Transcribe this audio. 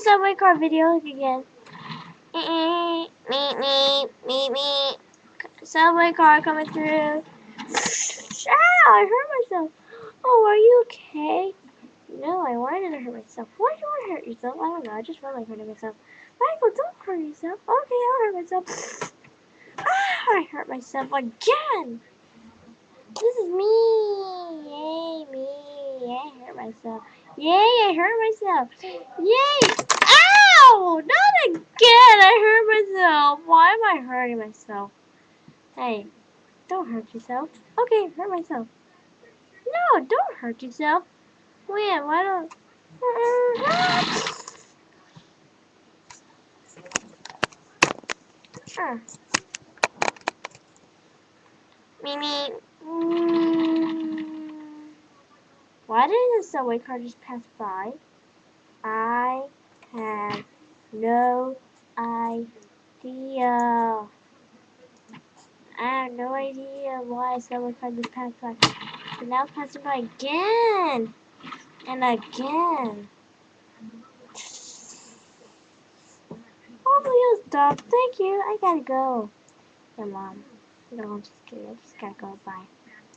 subway car video again. Me. Subway car coming through. Ow, I hurt myself. Oh, are you okay? No, I wanted to hurt myself. Why do you want to hurt yourself? I don't know. I just felt like hurting myself. Michael, don't hurt yourself. Okay, I'll hurt myself. I hurt myself again. This is me. Yay, me. I hurt myself. Yay, I hurt myself. Yay. Ow! Not again. I hurt myself. Why am I hurting myself? Hey, don't hurt yourself. Okay, hurt myself. No, don't hurt yourself. Wait, why don't... Me. Why did the subway car just pass by? I have no idea. I have no idea why a subway car just passed by. But now it's passing by again. And again. Hopefully you'll stop. Thank you. I gotta go. Yeah, Mom. No, I'm just kidding. I just gotta go. Bye.